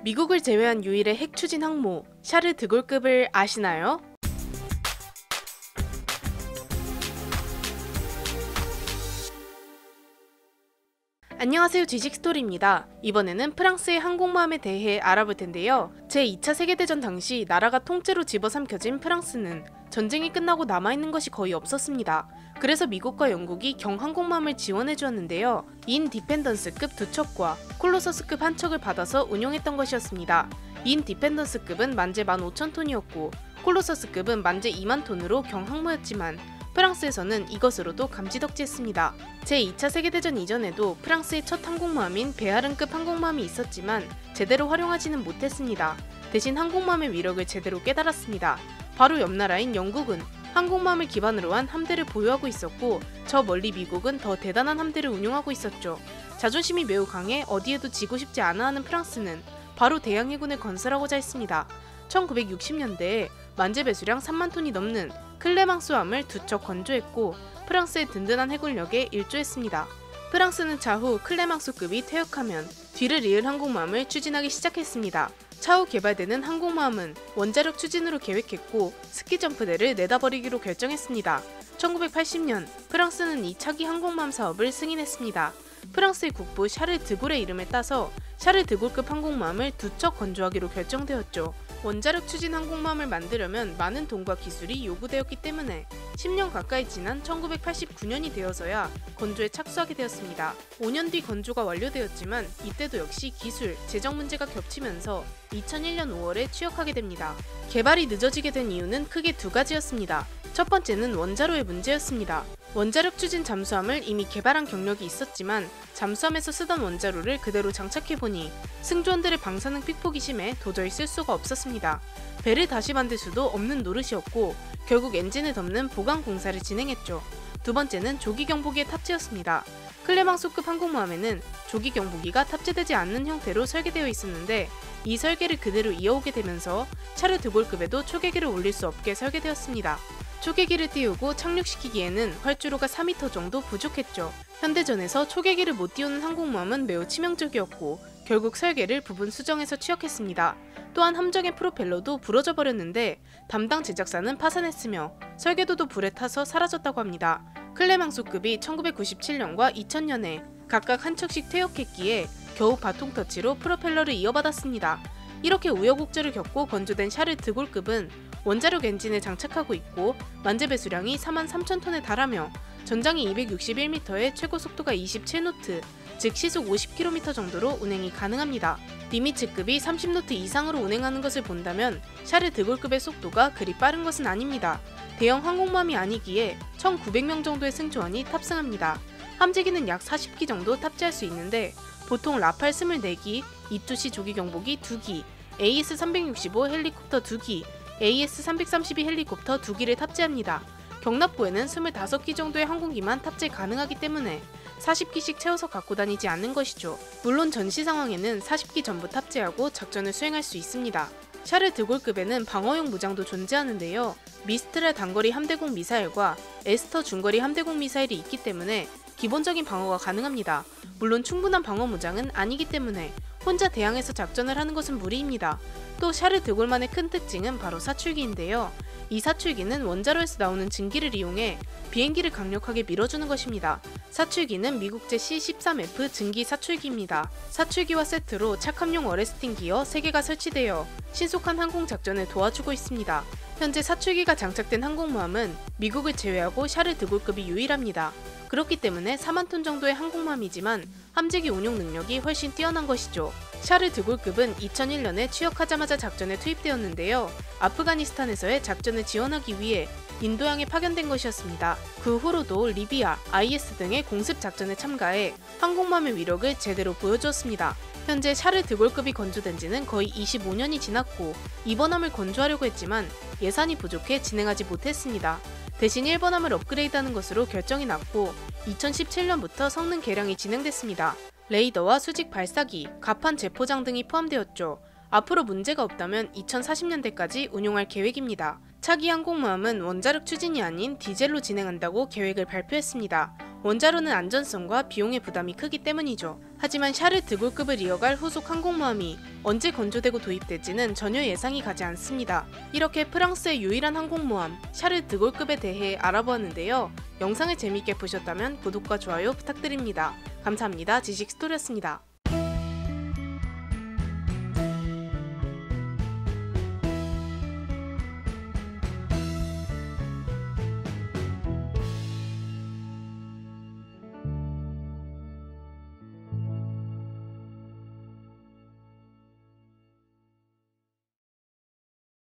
미국을 제외한 유일의 핵 추진 항모 샤르 드골급을 아시나요? 안녕하세요, 지식스토리입니다. 이번에는 프랑스의 항공모함에 대해 알아볼 텐데요. 제2차 세계대전 당시 나라가 통째로 집어삼켜진 프랑스는 전쟁이 끝나고 남아있는 것이 거의 없었습니다. 그래서 미국과 영국이 경항공모함을 지원해 주었는데요. 인디펜던스급 2척과 콜로서스급 1척을 받아서 운용했던 것이었습니다. 인디펜던스급은 만재 15,000톤이었고 콜로서스급은 만재 2만 톤으로 경항모였지만 프랑스에서는 이것으로도 감지덕지했습니다. 제2차 세계대전 이전에도 프랑스의 첫 항공모함인 베아른급 항공모함이 있었지만 제대로 활용하지는 못했습니다. 대신 항공모함의 위력을 제대로 깨달았습니다. 바로 옆 나라인 영국은 항공모함을 기반으로 한 함대를 보유하고 있었고 저 멀리 미국은 더 대단한 함대를 운용하고 있었죠. 자존심이 매우 강해 어디에도 지고 싶지 않아 하는 프랑스는 바로 대양해군을 건설하고자 했습니다. 1960년대에 만재 배수량 3만 톤이 넘는 클레망소함을 2척 건조했고 프랑스의 든든한 해군력에 일조했습니다. 프랑스는 차후 클레망소급이 퇴역하면 뒤를 이을 항공모함을 추진하기 시작했습니다. 차후 개발되는 항공모함은 원자력 추진으로 계획했고 스키점프대를 내다버리기로 결정했습니다. 1980년 프랑스는 이 차기 항공모함 사업을 승인했습니다. 프랑스의 국부 샤를 드골의 이름을 따서 샤를 드골급 항공모함을 2척 건조하기로 결정되었죠. 원자력 추진 항공모함을 만들려면 많은 돈과 기술이 요구되었기 때문에 10년 가까이 지난 1989년이 되어서야 건조에 착수하게 되었습니다. 5년 뒤 건조가 완료되었지만 이때도 역시 기술, 재정 문제가 겹치면서 2001년 5월에 취역하게 됩니다. 개발이 늦어지게 된 이유는 크게 두 가지였습니다. 첫 번째는 원자로의 문제였습니다. 원자력 추진 잠수함을 이미 개발한 경력이 있었지만 잠수함에서 쓰던 원자로를 그대로 장착해보니 승조원들의 방사능 픽폭이 심해 도저히 쓸 수가 없었습니다. 배를 다시 만들 수도 없는 노릇이었고 결국 엔진을 덮는 보강 공사를 진행했죠. 두 번째는 조기 경보기의 탑재였습니다. 클레망소급 항공모함에는 조기 경보기가 탑재되지 않는 형태로 설계되어 있었는데 이 설계를 그대로 이어오게 되면서 샤르 드골급에도 초계기를 올릴 수 없게 설계되었습니다. 초계기를 띄우고 착륙시키기에는 활주로가 4m 정도 부족했죠. 현대전에서 초계기를 못 띄우는 항공모함은 매우 치명적이었고 결국 설계를 부분 수정해서 취역했습니다. 또한 함정의 프로펠러도 부러져 버렸는데 담당 제작사는 파산했으며 설계도도 불에 타서 사라졌다고 합니다. 클레망소급이 1997년과 2000년에 각각 한 척씩 퇴역했기에 겨우 바통터치로 프로펠러를 이어받았습니다. 이렇게 우여곡절을 겪고 건조된 샤를 드골급은 원자력 엔진을 장착하고 있고 만재 배수량이 43,000톤에 달하며 전장이 261m에 최고 속도가 27노트, 즉 시속 50km 정도로 운행이 가능합니다. 니미츠급이 30노트 이상으로 운행하는 것을 본다면 샤를 드골급의 속도가 그리 빠른 것은 아닙니다. 대형 항공모함이 아니기에 1900명 정도의 승조원이 탑승합니다. 함재기는 약 40기 정도 탑재할 수 있는데 보통 라팔 24기, E2C 조기 경보기 2기, AS-365 헬리콥터 2기, AS-332 헬리콥터 2기를 탑재합니다. 경납고에는 25기 정도의 항공기만 탑재 가능하기 때문에 40기씩 채워서 갖고 다니지 않는 것이죠. 물론 전시 상황에는 40기 전부 탑재하고 작전을 수행할 수 있습니다. 샤를 드골급에는 방어용 무장도 존재하는데요. 미스트랄 단거리 함대공 미사일과 에스터 중거리 함대공 미사일이 있기 때문에 기본적인 방어가 가능합니다. 물론 충분한 방어 무장은 아니기 때문에 혼자 대항해서 작전을 하는 것은 무리입니다. 또 샤를 드골만의 큰 특징은 바로 사출기인데요. 이 사출기는 원자로에서 나오는 증기를 이용해 비행기를 강력하게 밀어주는 것입니다. 사출기는 미국제 C-13F 증기 사출기입니다. 사출기와 세트로 착함용 어레스팅 기어 3개가 설치되어 신속한 항공 작전을 도와주고 있습니다. 현재 사출기가 장착된 항공모함은 미국을 제외하고 샤를 드골급이 유일합니다. 그렇기 때문에 4만 톤 정도의 항공모함이지만 함재기 운용 능력이 훨씬 뛰어난 것이죠. 샤를 드골급은 2001년에 취역하자마자 작전에 투입되었는데요. 아프가니스탄에서의 작전을 지원하기 위해 인도양에 파견된 것이었습니다. 그 후로도 리비아, IS 등의 공습 작전에 참가해 항공모함의 위력을 제대로 보여주었습니다. 현재 샤를 드골급이 건조된 지는 거의 25년이 지났고 이번 함을 건조하려고 했지만 예산이 부족해 진행하지 못했습니다. 대신 1번 함을 업그레이드하는 것으로 결정이 났고 2017년부터 성능 개량이 진행됐습니다. 레이더와 수직 발사기, 갑판 제포장 등이 포함되었죠. 앞으로 문제가 없다면 2040년대까지 운용할 계획입니다. 차기 항공모함은 원자력 추진이 아닌 디젤로 진행한다고 계획을 발표했습니다. 원자로는 안전성과 비용의 부담이 크기 때문이죠. 하지만 샤를 드골급을 이어갈 후속 항공모함이 언제 건조되고 도입될지는 전혀 예상이 가지 않습니다. 이렇게 프랑스의 유일한 항공모함 샤를 드골급에 대해 알아보았는데요. 영상을 재미있게 보셨다면 구독과 좋아요 부탁드립니다. 감사합니다. 지식스토리였습니다.